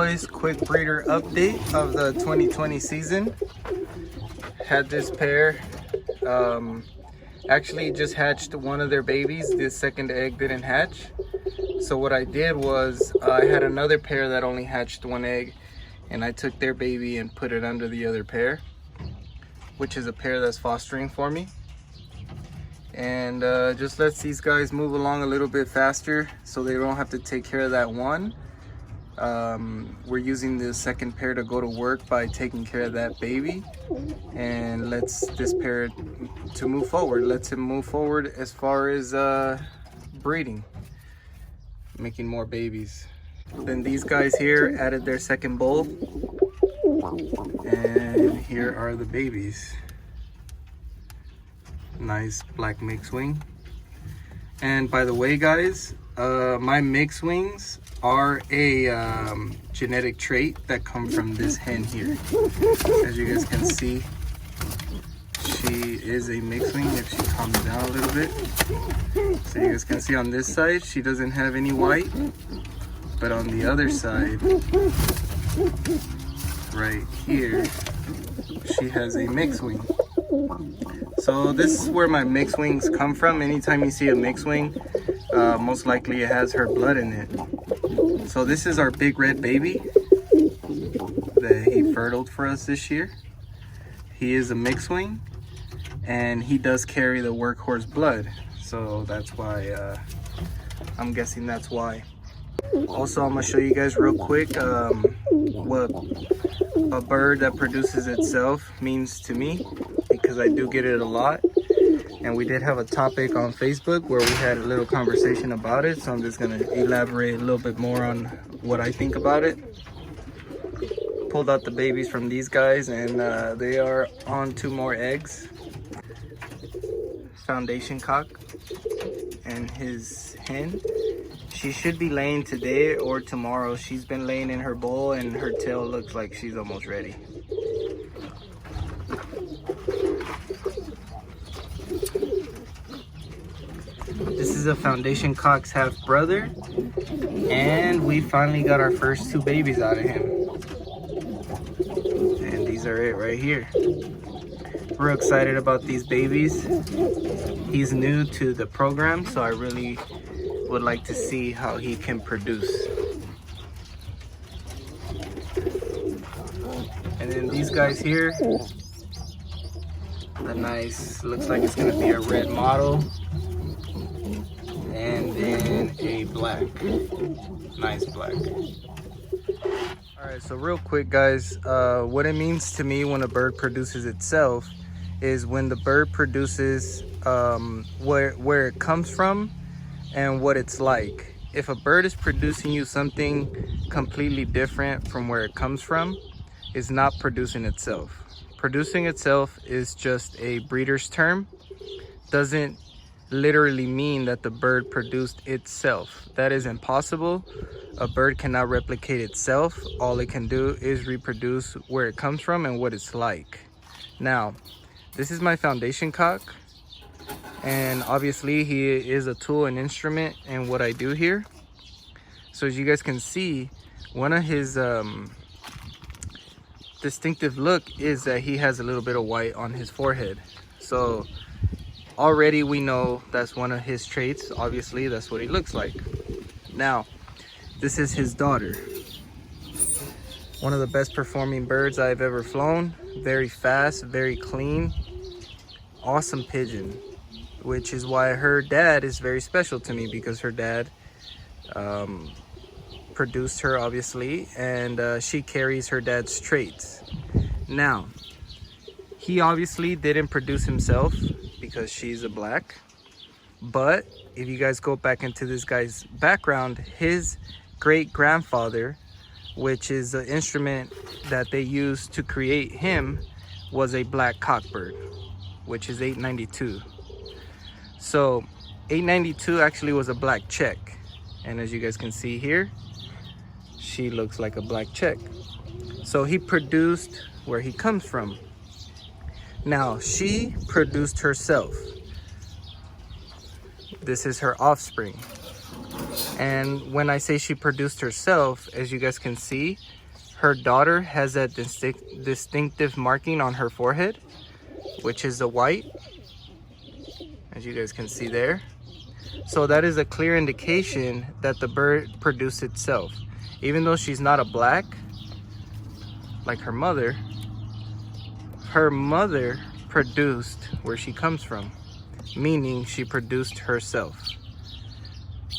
guys, quick breeder update of the 2020 season. Had this pair, actually just hatched one of their babies. The second egg didn't hatch. So what I did was I had another pair that only hatched one egg, and I took their baby and put it under the other pair, which is a pair that's fostering for me. And just lets these guys move along a little bit faster so they don't have to take care of that one. We're using the second pair to go to work by taking care of that baby, and lets this pair to move forward. Lets him move forward as far as breeding, making more babies. Then these guys here added their second bull, and here are the babies. Nice black mixed wing. And by the way, guys, my mixed wings are a genetic trait that come from this hen here. As you guys can see, she is a mixed wing. If she calms down a little bit, so you guys can see on this side she doesn't have any white, but on the other side right here she has a mixed wing. So this is where my mixed wings come from. Anytime you see a mixed wing, most likely it has her blood in it. So this is our big red baby that he fertiled for us this year. He is a mixed wing, and he does carry the workhorse blood. So that's why, I'm guessing that's why. Also, I'm gonna show you guys real quick what a bird that produces itself means to me, because I do get it a lot. And we did have a topic on Facebook where we had a little conversation about it, so I'm just gonna elaborate a little bit more on what I think about it. Pulled out the babies from these guys, and they are on 2 more eggs. Foundation cock and his hen. She should be laying today or tomorrow. She's been laying in her bowl, and her tail looks like she's almost ready. This is a foundation cock's half brother, and we finally got our first 2 babies out of him. And these are it right here. We're excited about these babies. He's new to the program, so I really would like to see how he can produce. And then these guys here, the nice, looks like it's gonna be a red model, and then a black, nice black. All right, so real quick, guys, what it means to me when a bird produces itself is when the bird produces where it comes from and what it's like. If a bird is producing you something completely different from where it comes from, it's not producing itself. Producing itself is just a breeder's term. Doesn't literally mean that the bird produced itself. That is impossible. A bird cannot replicate itself. All it can do is reproduce where it comes from and what it's like. Now, this is my foundation cock, and obviously he is a tool and instrument in what I do here. So as you guys can see, one of his distinctive look is that he has a little bit of white on his forehead. So already we know that's one of his traits. Obviously that's what he looks like. Now, this is his daughter. One of the best performing birds I've ever flown. Very fast, very clean, awesome pigeon, which is why her dad is very special to me, because her dad produced her, obviously, and she carries her dad's traits. Now, he obviously didn't produce himself because she's a black, but if you guys go back into this guy's background, his great-grandfather, which is the instrument that they used to create him, was a black cockbird, which is 892. So 892 actually was a black check, and as you guys can see here, she looks like a black check. So he produced where he comes from. Now she produced herself. This is her offspring. And when I say she produced herself, as you guys can see, her daughter has that distinctive marking on her forehead, which is the white, as you guys can see there. So that is a clear indication that the bird produced itself. Even though she's not a black, like her mother produced where she comes from, meaning she produced herself.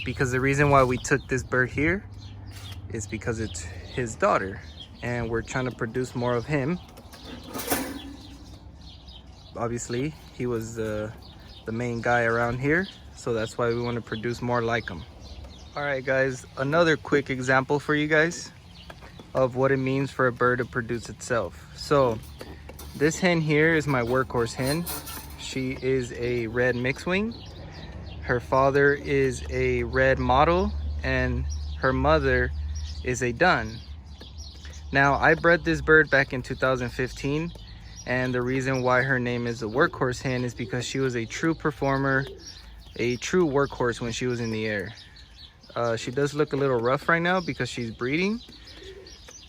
Because the reason why we took this bird here is because it's his daughter, and we're trying to produce more of him. Obviously, he was the main guy around here, so that's why we want to produce more like him. All right, guys, another quick example for you guys of what it means for a bird to produce itself. So this hen here is my workhorse hen. She is a red mixed wing. Her father is a red mottle, and her mother is a dun. Now, I bred this bird back in 2015, and the reason why her name is a workhorse hen is because she was a true performer, a true workhorse when she was in the air. She does look a little rough right now because she's breeding,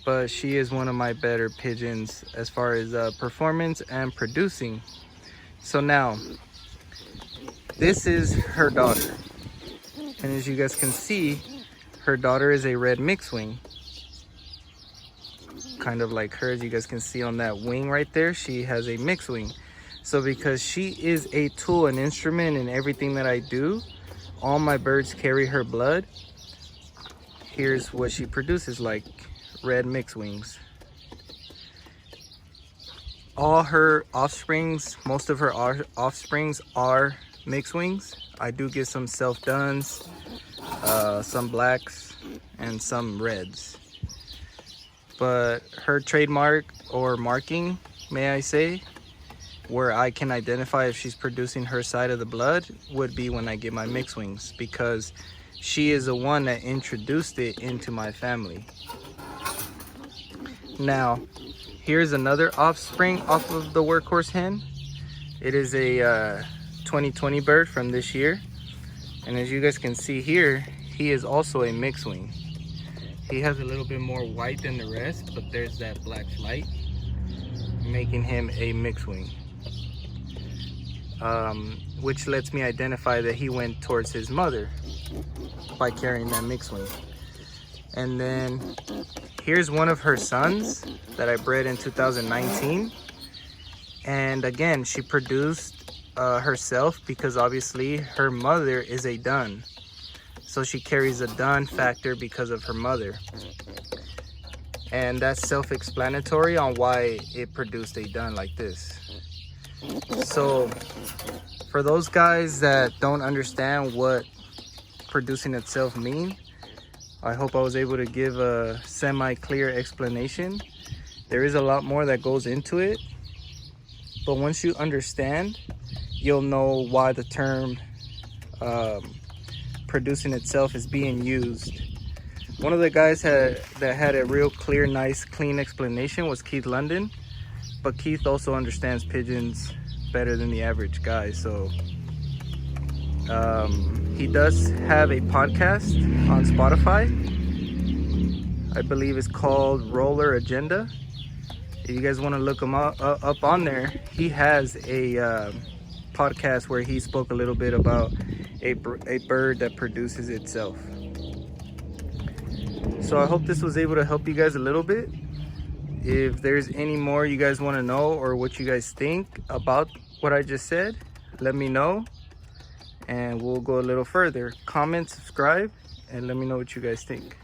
but she is one of my better pigeons as far as performance and producing. So now, this is her daughter, and as you guys can see, her daughter is a red mixed wing, kind of like her. As you guys can see on that wing right there, she has a mixed wing. So because she is a tool, an instrument in everything that I do, all my birds carry her blood. Here's what she produces, like red mixed wings. All her offsprings, most of her offsprings are mixed wings. I do get some self-duns, some blacks, and some reds. But her trademark, or marking, may I say, where I can identify if she's producing her side of the blood, would be when I get my mixed wings, because she is the one that introduced it into my family. Now, here's another offspring off of the workhorse hen. It is a 2020 bird from this year, and as you guys can see here, he is also a mixed wing. He has a little bit more white than the rest, but there's that black flight, making him a mixed wing, which lets me identify that he went towards his mother by carrying that mixed wing. And then here's one of her sons that I bred in 2019, and again, she produced herself because obviously her mother is a dun, so she carries a dun factor because of her mother, and that's self-explanatory on why it produced a dun like this. So for those guys that don't understand what producing itself mean, I hope I was able to give a semi-clear explanation. There is a lot more that goes into it, but once you understand, you'll know why the term producing itself is being used. One of the guys that had a real clear, nice, clean explanation was Keith London, but Keith also understands pigeons better than the average guy. So he does have a podcast on Spotify. I believe it's called Roller Agenda. If you guys want to look him up on there, he has a podcast where he spoke a little bit about a bird that produces itself. So I hope this was able to help you guys a little bit. If there's any more you guys want to know, or what you guys think about what I just said, let me know and we'll go a little further. Comment, subscribe, and let me know what you guys think.